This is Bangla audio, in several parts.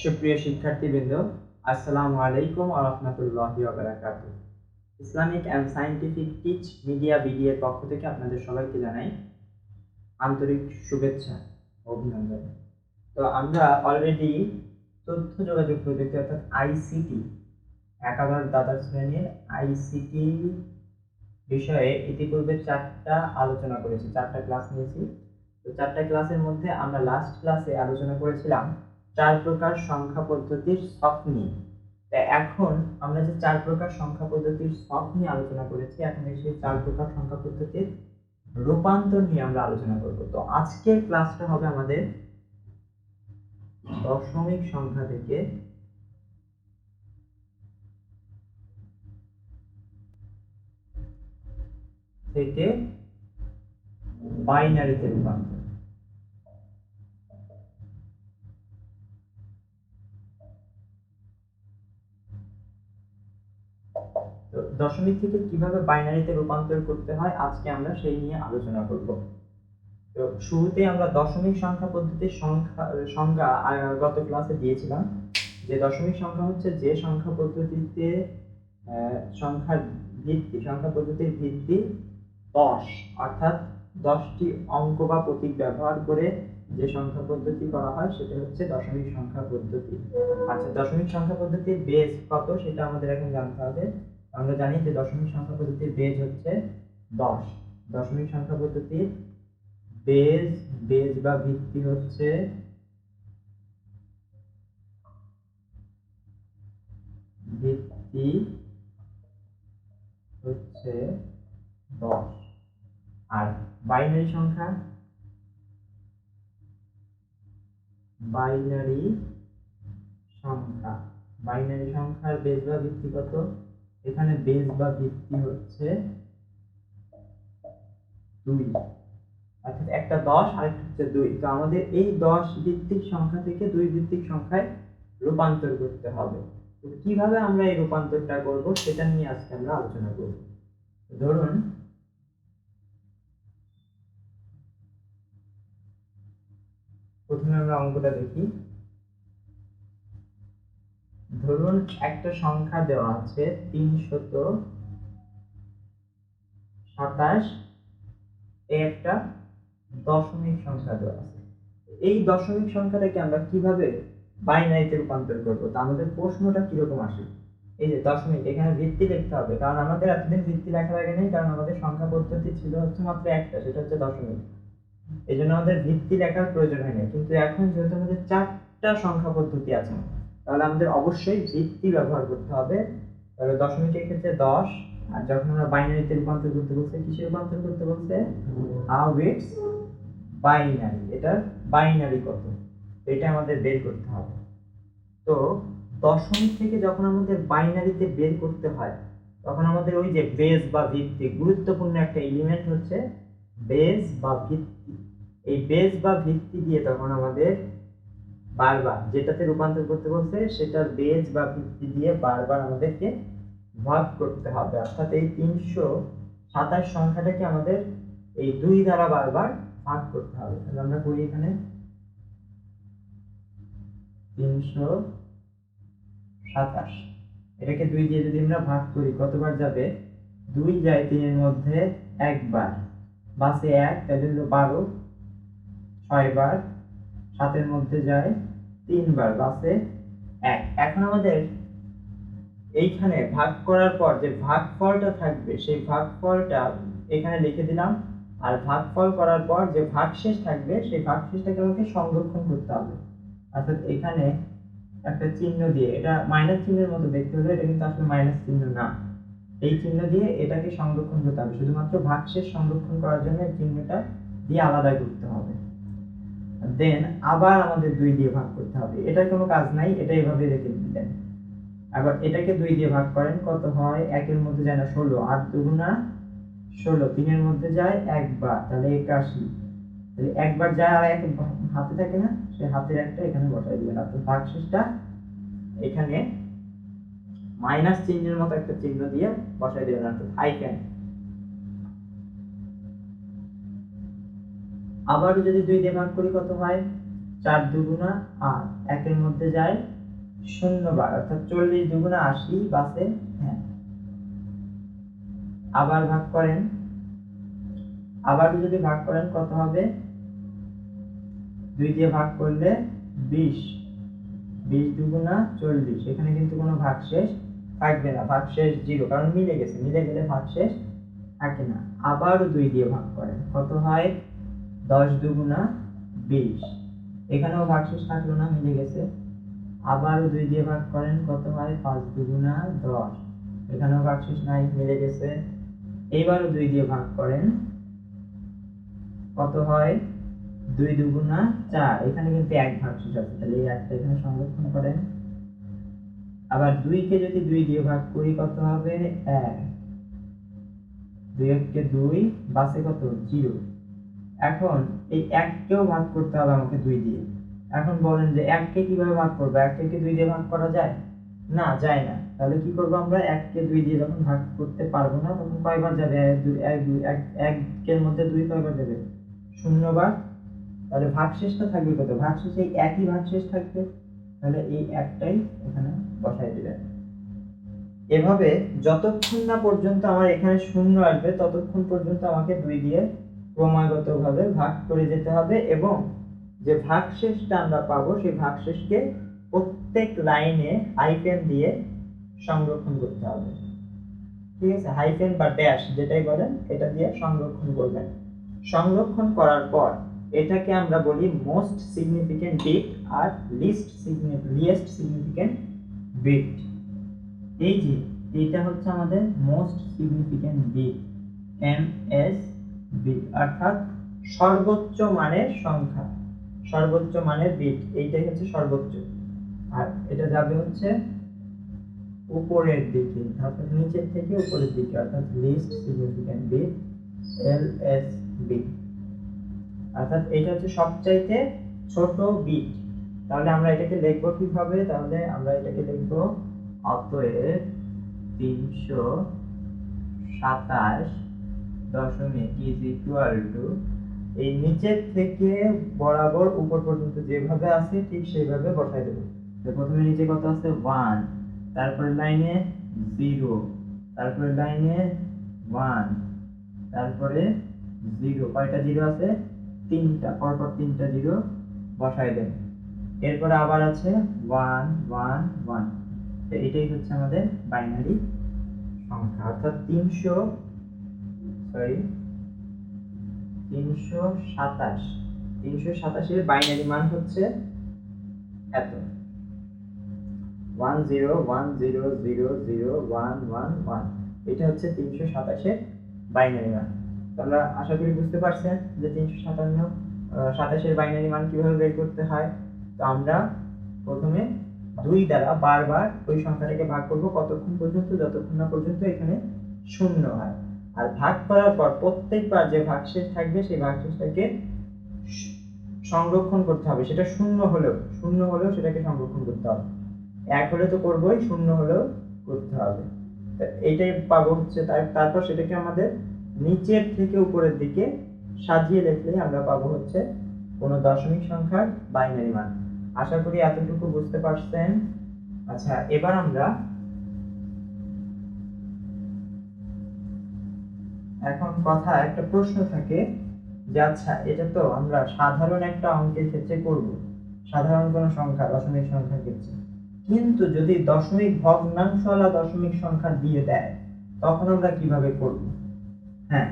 সুপ্রিয় শিক্ষার্থীবৃন্দ, আসসালামু আলাইকুম ওয়া রাহমাতুল্লাহি ওয়া বারাকাতুহু। Islamic and scientific teach media BD এর পক্ষ থেকে আপনাদের সবাইকে জানাই আন্তরিক শুভেচ্ছা ও অভিনন্দন। তো আমরা অলরেডি তথ্য যোগাযোগ প্রযুক্তি অর্থাৎ আইসিটি একাদশ দ্বাদশ শ্রেণীর আইসিটি বিষয়ে ইতিপূর্বে 4টা আলোচনা করেছি, 4টা ক্লাস নিয়েছি। তো 4টা ক্লাসের মধ্যে আমরা লাস্ট ক্লাসে আলোচনা করেছিলাম 4 প্রকার সংখ্যা পদ্ধতির ছক নিয়ে। এখন আমরা যে 4 প্রকার সংখ্যা পদ্ধতির ছক নিয়ে আলোচনা করেছি, এখন সেই 4 প্রকার সংখ্যা পদ্ধতির রূপান্তর নিয়ে আমরা আলোচনা করব। তো আজকের ক্লাসটা হবে আমাদের দশমিক সংখ্যা থেকে বাইনারিতে রূপান্তর। তো দশমিক থেকে কিভাবে বাইনারিতে রূপান্তর করতে হয় আজকে আমরা সেই নিয়ে আলোচনা করব। তো শুরুতে আমরা দশমিক সংখ্যা পদ্ধতির সংজ্ঞা গত ক্লাসে দিয়েছিলাম যে দশমিক সংখ্যা হচ্ছে যে সংখ্যা পদ্ধতিতে সংখ্যা পদ্ধতির ভিত্তি 10 অর্থাৎ 10টি অঙ্ক বা প্রতীক ব্যবহার করে যে সংখ্যা পদ্ধতি করা হয় সেটা হচ্ছে দশমিক সংখ্যা পদ্ধতি। আচ্ছা, দশমিক সংখ্যা পদ্ধতির বেস কত সেটা আমাদের এখন জানতে হবে। আমরা জানি যে দশমিক সংখ্যা পদ্ধতির বেস হচ্ছে 10। দশমিক সংখ্যা পদ্ধতির বেস বা ভিত্তি হচ্ছে 10। আর বাইনারি সংখ্যার বেস বা ভিত্তি কত? এখানে বেস বা ভিত্তি হচ্ছে 2, অর্থাৎ একটা 10 আর একটা হচ্ছে 2। তো আমাদের এই 10 ভিত্তিক সংখ্যা থেকে 2 ভিত্তিক সংখ্যায় রূপান্তর করতে হবে। তো কিভাবে আমরা এই রূপান্তরটা করব সেটা নিয়ে আজকে আমরা আলোচনা করব। ধরুন প্রথমে আমরা অঙ্কটা দেখি। ধরুন একটা সংখ্যা দেওয়া আছে 327, এই একটা দশমিক সংখ্যা দেওয়া আছে। এই দশমিক সংখ্যাটাকে আমরা কিভাবে বাইনারিতে রূপান্তর করব? তা আমাদের প্রশ্নটা কিরকম আসে? এই যে দশমিক, এখানে ভিত্তি লিখতে হবে, কারণ আমাদের এতদিন ভিত্তি লেখা লাগে নেই, কারণ আমাদের সংখ্যা পদ্ধতি ছিল হচ্ছে মাত্র একটা, সেটা হচ্ছে দশমিক। এই জন্য আমাদের ভিত্তি লেখার প্রয়োজন হয় না। কিন্তু এখন যেহেতু আমাদের 4টা সংখ্যা পদ্ধতি আছে, তাহলে আমাদের অবশ্যই ভিত্তি ব্যবহার করতে হবে। তাহলে দশমিকের ক্ষেত্রে 10, আর যখন আমরা বাইনারিতে রূপান্তর করতে বলছে, কিসে রূপান্তর করতে বলছে? হাউ ইটস বাইনারি, এটা বাইনারি কত এটা আমাদের বের করতে হবে। তো দশমিক থেকে যখন আমাদের বাইনারিতে বের করতে হয়, তখন আমাদের ওই যে বেস বা ভিত্তি, গুরুত্বপূর্ণ একটা এলিমেন্ট হচ্ছে বেস বা ভিত্তি। এই বেস বা ভিত্তি দিয়ে তখন আমাদের বারবার যেটাতে রূপান্তর করতে বলছে সেটার বেস বা ভিত্তি দিয়ে বারবার আমাদেরকে ভাগ করতে হবে। অর্থাৎ এই 327 সংখ্যাটাকে আমাদের এই 2 দ্বারা বারবার ভাগ করতে হবে। তাহলে আমরা করি এখানে 327, এটাকে 2 দিয়ে যদি আমরা ভাগ করি কতবার যাবে? 2 যায় 3 এর মধ্যে একবার, বাসে 1, তাহলে হলো 12, 6 বার, 7 এর মধ্যে যায় 3 বার, বাসে 1। এখন আমাদের এইখানে ভাগ করার পর যে ভাগফলটা থাকবে সেই ভাগফলটা এখানে লিখে দিলাম, আর ভাগফল করার পর যে ভাগশেষ থাকবে সেই ভাগশেষটাকে আমাকে সংরক্ষণ করতে হবে। অর্থাৎ এখানে একটা চিহ্ন দিয়ে, এটা মাইনাস চিহ্নের মতো দেখতে হলে, এটা কিন্তু আসলে মাইনাস চিহ্ন না, এই চিহ্ন দিয়ে এটাকে সংরক্ষণ করতে হবে। শুধুমাত্র ভাগশেষ সংরক্ষণ করার জন্য এই চিহ্নটা দিয়ে আলাদা করতে হবে। দেন আবার আমাদের 2 দিয়ে ভাগ করতে হবে, এটার কোনো কাজ নাই, এটা এইভাবে রেখে দিলেন। আবার এটাকে 2 দিয়ে ভাগ করেন, কত হয়? 1 এর মধ্যে যায় না 16, 8 দুগুণা 16, 3 এর মধ্যে যায় একবার, তাহলে 81, তাহলে একবার যায় আর এক হাতে থাকে না, সেই হাতের একটা এখানে বসাই দিবেন। অর্থাৎ ভাগশেষটা এখানে মাইনাস চিহ্নের মতো একটা চিহ্ন দিয়ে বসাই দিবেন, অর্থাৎ আইক্যান। আবার যদি 2 দিয়ে ভাগ করি কত হয়? 4 দুগুণা 8, 1 এর মধ্যে যায় শূন্য বার, অর্থাৎ 40 দুগুণা 80 বাসে। হ্যাঁ, আবার ভাগ করেন, আবার যদি ভাগ করেন কত হবে? 2 দিয়ে ভাগ করলে 20, 20 দুগুণা 40। এখানে কিন্তু কোনো ভাগশেষ থাকবে না, ভাগশেষ 0, কারণ মিলে গেছে, মিলে গেলে ভাগশেষ থাকে না। আবারও 2 দিয়ে ভাগ করেন, কত হয়? 10 দুগুণা 20। এখানেও ভাগশেষ থাকলো না, মিলে গেছে। আবারও 2 দিয়ে ভাগ করেন, কত হয়? 5 দুগুণা 10। এখানেও ভাগশেষ নাই, মিলে গেছে। এইবারও 2 দিয়ে ভাগ করেন, কত হয়? 2 দুগুণা 4। এখানে কিন্তু এক ভাগশেষ আছে, তাহলে এই একটা এখানে সংরক্ষণ করেন। আবার 2 কে যদি 2 দিয়ে ভাগ করি কত হবে? 1। 2 কে 2, বাসে কত? 0। এখন এই 1 কেও ভাগ করতে হবে আমাকে 2 দিয়ে। এখন বলেন যে 1 কে কিভাবে ভাগ করব? 1 কে কি 2 দিয়ে ভাগ করা যায়? না, যায় না। তাহলে কি করব আমরা? 1 কে 2 দিয়ে যখন ভাগ করতে পারবো না, তখন কয়বার যাবে? 1 এর মধ্যে 2 কয়বার যাবে? 0 বার। তাহলে ভাগশেষটা থাকবে কত? ভাগশেষ এই একই ভাগশেষ থাকবে, তাহলে এই একটাই এখানে বসাই দিবেন। এভাবে যতক্ষণ না পর্যন্ত আমার এখানে শূন্য আসবে ততক্ষণ পর্যন্ত আমাকে 2 দিয়ে ক্রমাগতভাবে ভাগ করে যেতে হবে, এবং যে ভাগশেষটা আমরা পাবো সেই ভাগশেষকে প্রত্যেক লাইনে হাইফেন দিয়ে সংরক্ষণ করতে হবে। ঠিক আছে? হাইফেন বা ড্যাশ যেটাই বলেন, এটা দিয়ে সংরক্ষণ করবেন। সংরক্ষণ করার পর এটাকে আমরা বলি মোস্ট সিগনিফিকেন্ট বিট আর লিস্ট সিগনিফিকেন্ট বিট। এই যে এটা হচ্ছে আমাদের most significant bit, MS bit, অর্থাৎ সর্বোচ্চ মানের সংখ্যা, সর্বোচ্চ মানের বিট। এইটাই হচ্ছে সর্বোচ্চ, আর এটা যাবে হচ্ছে উপরের দিকে, অর্থাৎ নিচের থেকে উপরের দিকে, অর্থাৎ লিস্ট সিগনিফিকেন্ট বিট, এলএসবি। অর্থাৎ এটা হচ্ছে সবচাইতে ছোট বিট। তাহলে আমরা এটাকে লিখব কিভাবে? তাহলে আমরা এটাকে লিখব অতএব 327 ইজ ইকুয়াল টু, এই নিচের থেকে বরাবর উপর পর্যন্ত যেভাবে আছে ঠিক সেইভাবে বসাই দেব। তো প্রথমে নিচে কত আছে? 1, তারপরে লাইনে 0, তারপরে লাইনে 1, তারপরে 0। কয়টা 0 আছে? 3টা, পরপর 3টা 0 বসাই দেন। এরপরে আবার আছে 1 1 1। তো এটাই হচ্ছে আমাদের বাইনারি সংখ্যা, অর্থাৎ 327 এর বাইনারি মান হচ্ছে এত, 1010001111। এটা হচ্ছে 327 এর বাইনারি মান। তোমরা আশা করি বুঝতে পারছেন যে 327 এর বাইনারি মান কিভাবে বের করতে হয়। তো আমরা প্রথমে 2 দ্বারা বারবার ওই সংখ্যাটাকে ভাগ করব, কতক্ষণ পর্যন্ত? যতক্ষণ না পর্যন্ত এখানে শূন্য হয়। আর ভাগ করার পর প্রত্যেকবার যে ভাগশেষ থাকবে সেই ভাগশেষটাকে সংরক্ষণ করতে হবে। সেটা শূন্য হলেও সেটাকে সংরক্ষণ করতে হবে। 1 হলে তো করবোই, শূন্য হলেও করতে হবে। এইটাই পাবো হচ্ছে, তারপর সেটাকে আমাদের নিচের থেকে উপরের দিকে সাজিয়ে লিখলে আমরা পাবো হচ্ছে কোনো দশমিক সংখ্যার বাইনারি মান। আশা করি এতটুকু বুঝতে পারছেন। আচ্ছা, এবার আমরা এখন কথা, একটা প্রশ্ন থাকে যে আচ্ছা এটা তো আমরা সাধারণ একটা অঙ্কের ক্ষেত্রে করব, সাধারণ কোনো সংখ্যা, দশমিক সংখ্যার ক্ষেত্রে, কিন্তু যদি দশমিক ভগ্নাংশওয়ালা দশমিক সংখ্যা দিয়ে দেয় তখন আমরা কিভাবে করব? হ্যাঁ,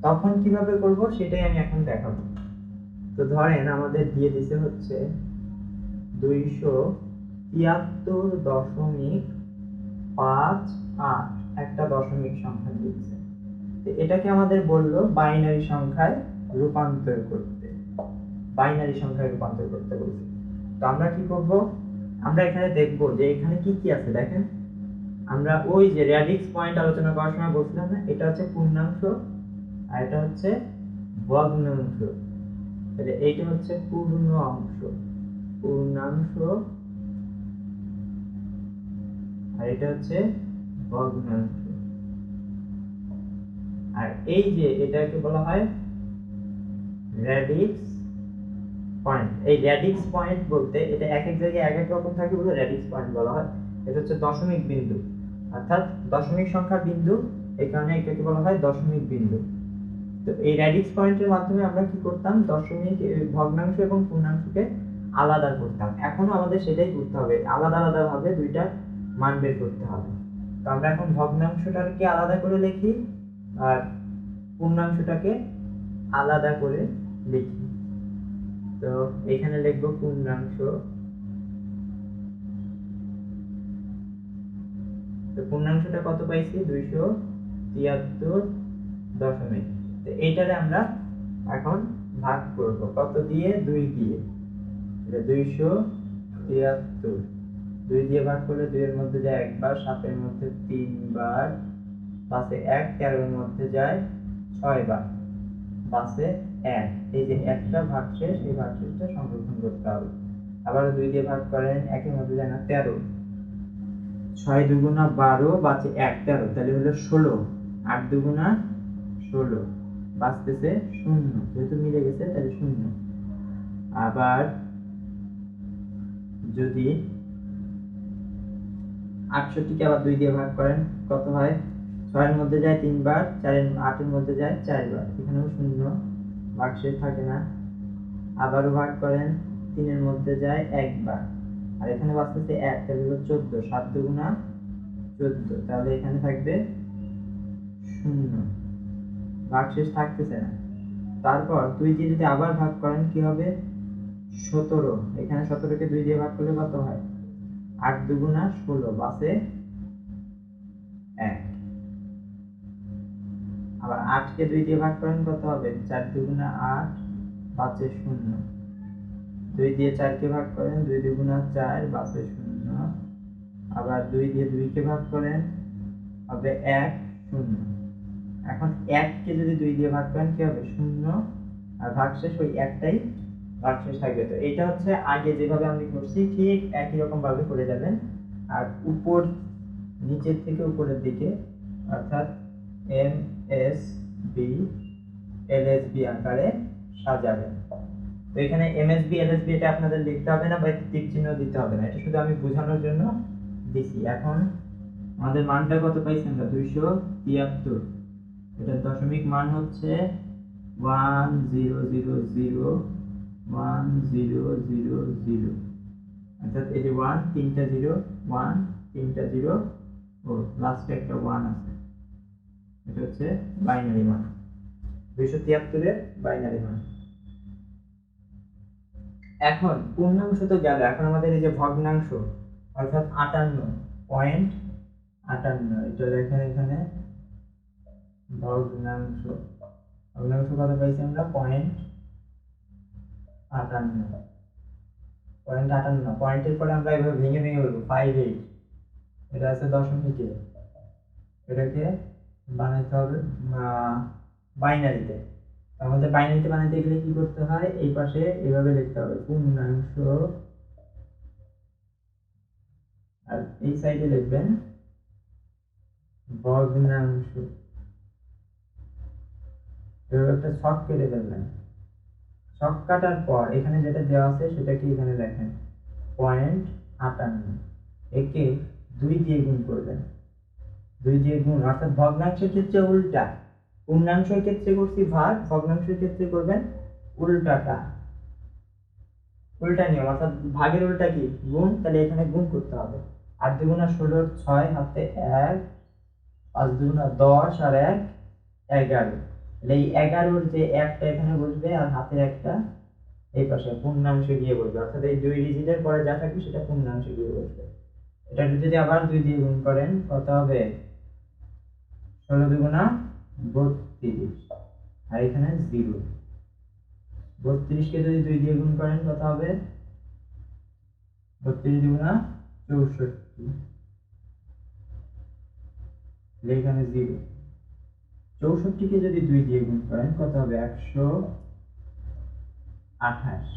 তখন কিভাবে করব সেটাই আমি এখন দেখাবো। তো ধরেন আমাদের দিয়ে দিতে হচ্ছে 273.58 একটা দশমিক সংখ্যা দিয়েছে। এটাকে আমাদের বললো বাইনারি সংখ্যায় রূপান্তর করতে, বলছে। তো আমরা কি করব? আমরা এখানে দেখব যে এখানে কি কি আছে। দেখেন, আমরা ওই যে রেডিক্স পয়েন্ট আলোচনা করার সময় বলছিলাম না, এটা হচ্ছে পূর্ণাংশ আর এটা হচ্ছে ভগ্নাংশ। তাহলে এইটা হচ্ছে পূর্ণাংশ আর এটা হচ্ছে ভগ্নাংশ। আর এই যে এটাকে বলা হয় রেডিক্স পয়েন্ট। এই র্যাডিক্স পয়েন্ট বলতে এটা এক এক জায়গায় এক এক রকম থাকে বলে র্যাডিক্স পয়েন্ট বলা হয়। এটা হচ্ছে দশমিক বিন্দু, অর্থাৎ দশমিক সংখ্যার বিন্দু, এই কারণে এটাকে বলা হয় দশমিক বিন্দু। তো এই র্যাডিক্স পয়েন্টের মাধ্যমে আমরা কি করতাম, দশমিক ভগ্নাংশ এবং পূর্ণাংশকে আলাদা করতাম। এখনো আমাদের সেটাই করতে হবে, আলাদা আলাদা ভাবে দুইটা মান বের করতে হবে। তো আমরা এখন ভগ্নাংশটাকে আলাদা করে লিখি আর পূর্ণাংশটাকে আলাদা করে লিখি। তো এখানে লিখবো পূর্ণাংশ। তো পূর্ণাংশটা কত পাইছি, 273 দশমিক। তো এইটারে আমরা এখন ভাগ করব কত দিয়ে, 2 দিয়ে। এটা 273, 2 দিয়ে ভাগ করলে 2 এর মধ্যে যায় একবার, 7 এর মধ্যে 3 বার, 5 এ 1, 13 এর মধ্যে যায় 6 বার, 5 এ 1। এই যে একটা ভাগশেষ, এই ভাগশেষটা সংরক্ষণ করতে হবে। আবার 2 দিয়ে ভাগ করেন, 1 এর মধ্যে যায় না 13, 6 দুগুণা 12, বাঁচে 1, 13, তাহলে হলো 16, 8 দুগুণা 16, বাঁচতেছে 0, যেহেতু মিলে গেছে তাহলে 0। আবার যদি 68 কে আবার 2 দিয়ে ভাগ করেন কত হয়, 6 এর মধ্যে যায় 3 বার, 8 এর মধ্যে যায় 4 বার, এখানেও 0, ভাগশেষ থাকে না। আবারও ভাগ করেন, 3 এর মধ্যে যায় 1 বার, আর এখানে বাঁচতেছে 1, তাহলে হলো 14, 7 দুগুণা 14, তাহলে এখানে থাকবে 0, ভাগশেষ থাকতেছে না। তারপর 2 দিয়ে যদি আবার ভাগ করেন কি হবে, 17, এখানে 17 কে 2 দিয়ে ভাগ করলে কত হয়, 8 দুগুণা 16, বাঁচে 1। আবার 8 কে 2 দিয়ে ভাগ করেন কত হবে, 4 দুগুণা 8, বাঁচে 0। 2 দিয়ে 4 কে ভাগ করেন, 2 দুগুণা 4, বাঁচে 0। আবার 2 দিয়ে 2 কে ভাগ করেন হবে 1, 0। এখন 1 কে যদি 2 দিয়ে ভাগ করেন কি হবে, 0, আর ভাগশেষ ওই একটাই ভাগশেষ থাকবে। তো এটা হচ্ছে আগে যেভাবে আমি করছি ঠিক একই রকম ভাবে করে যাবেন। আর উপর নিচের থেকে উপরের দিকে, অর্থাৎ M S B L S B আকারে সাজাবেন। তো এখানে M S B L S B এটা আপনাদের লিখতে হবে না বা টিক চিহ্ন দিতে হবে না, এটা শুধু আমি বোঝানোর জন্য দিছি। এখন আমাদের মানটা কত পাইছি আমরা, 273। এটার দশমিক মান হচ্ছে 10001000, অর্থাৎ এই যে 1, 3টা 0, 1, 3টা 0, ও লাস্টে একটা 1 আছে। এটা হচ্ছে বাইনারি মান, 273 এর বাইনারি মান। এখন পূর্ণাংশ তো গেল, এখন আমাদের এই যে ভগ্নাংশ, অর্থাৎ 58.58, এটা লেখেন এখানে ভগ্নাংশ। ভগ্নাংশ কত পাইছি আমরা, 0.58, পয়েন্টের পরে আমরা এভাবে ভেঙে ভেঙে বলবো 58, এটা আছে দশমিকে, এটাকে বানাইতে হবে বাইনারিতে। আমাদের বাইনারিতে বানাইতে গেলে কি করতে হয়, এই পাশে এভাবে লিখতে হবে পূর্ণাংশ, আর এই সাইডে লিখবেন ভগ্নাংশ। এভাবে একটা ছক কেটে ফেলবেন, ছক কাটার পর এখানে যেটা দেওয়া আছে সেটাকে এখানে লেখেন 0.58, একে 2 দিয়ে গুণ করবেন, 2 দিয়ে গুণ, অর্থাৎ ভগ্নাংশের ক্ষেত্রে উল্টা, পূর্ণাংশের ক্ষেত্রে করছি ভাগ, ভগ্নাংশের ক্ষেত্রে করবেন উল্টাটা, উল্টা নিয়ম, অর্থাৎ ভাগের উল্টা কি গুণ, তাহলে এখানে গুণ করতে হবে। 8 দুগুণা 16, 6 হাতে 1, 5 দুগুণা 10, আর 1 11, এই 11-র যে একটা এখানে বসবে আর হাতের একটা এই পাশে পূর্ণাংশে গিয়ে বসবে, অর্থাৎ এই 2 ডিজিটের পরে যা থাকবে সেটা পূর্ণাংশে গিয়ে বসবে। এটা যদি আবার 2 দিয়ে গুণ করেন কত হবে, 16 দুগুণা 32, আর এখানে 0। 32 কে যদি 2 দিয়ে গুণ করেন কত হবে, 32 দুগুণা 64, এখানে 0। 64 কে যদি 2 দিয়ে গুণ করেন কত হবে, 128।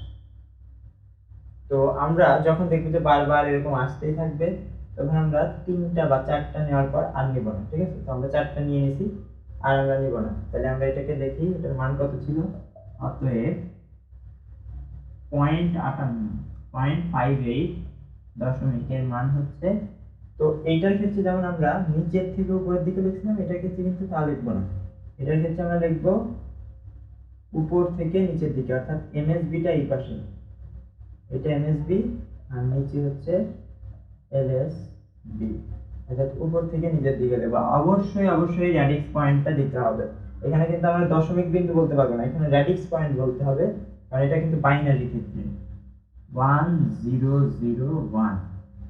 তো আমরা যখন দেখব যে বারবার এরকম আসতেই থাকবে, তখন আমরা 3টা বা 4টা নেওয়ার পর আর নিব না, ঠিক আছে। তো আমরা 4টা নিয়ে নিছি, আর আমরা নিব না। তাহলে আমরা এটাকে দেখি এটার মান কত ছিল। অতএব 0.58 দশমিকের মান হচ্ছে। তো এইটার ক্ষেত্রে যেমন আমরা নিচের থেকে উপরের দিকে লিখছিলাম, এটার ক্ষেত্রে কিন্তু তা লিখবো না। এটার ক্ষেত্রে আমরা লিখবো উপর থেকে নিচের দিকে, অর্থাৎ এমএসবিটা এই পাশে, এটা এমএসবি আর নিচে হচ্ছে এলএসবি, অর্থাৎ উপর থেকে নিচের দিকে দেবো। অবশ্যই র্যাডিক্স পয়েন্টটা দিতে হবে। এখানে কিন্তু আমরা দশমিক বিন্দু বলতে পারবো না, এখানে র্যাডিক্স পয়েন্ট বলতে হবে, কারণ এটা কিন্তু বাইনারি ক্ষেত্রে 1001।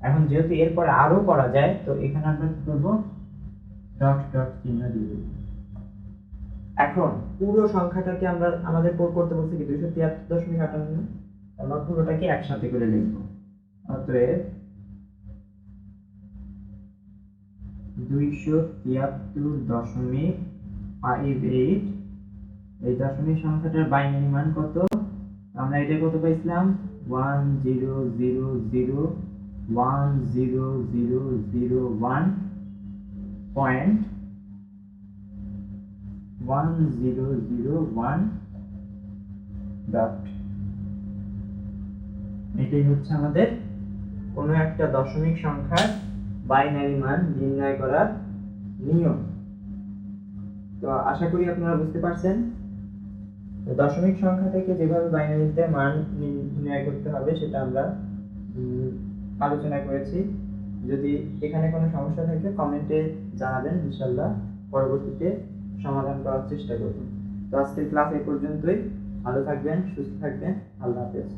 এখন যেহেতু এরপর আরো করা যায়, তো এখানে আমরা কি করবো, ডট ডট চিহ্ন দিয়ে দেব। এখন পুরো সংখ্যাটাকে আমরা আমাদের করতে বলছি কি 273.58, আমরা পুরোটাকে একসাথে করে লিখবো। অতএব 273.58, এই দশমিক সংখ্যাটার বাইনারি মান কত, আমরা এটা কত পাইছিলাম, 100011001 ডট। এটাই হচ্ছে আমাদের কোনো একটা দশমিক সংখ্যার বাইনারি মান নির্ণয় করার নিয়ম। তো আশা করি আপনারা বুঝতে পারছেন। তো দশমিক সংখ্যা থেকে যেভাবে বাইনারিতে মান নির্ণয় করতে হবে সেটা আমরা আলোচনা করেছি। যদি এখানে কোনো সমস্যা থাকে কমেন্টে জানাবেন, ইনশাআল্লাহ পরবর্তীতে সমাধান করার চেষ্টা করব। তো আজকের ক্লাস এই পর্যন্তই। ভালো থাকবেন, সুস্থ থাকবেন, আল্লাহ হাফেজ।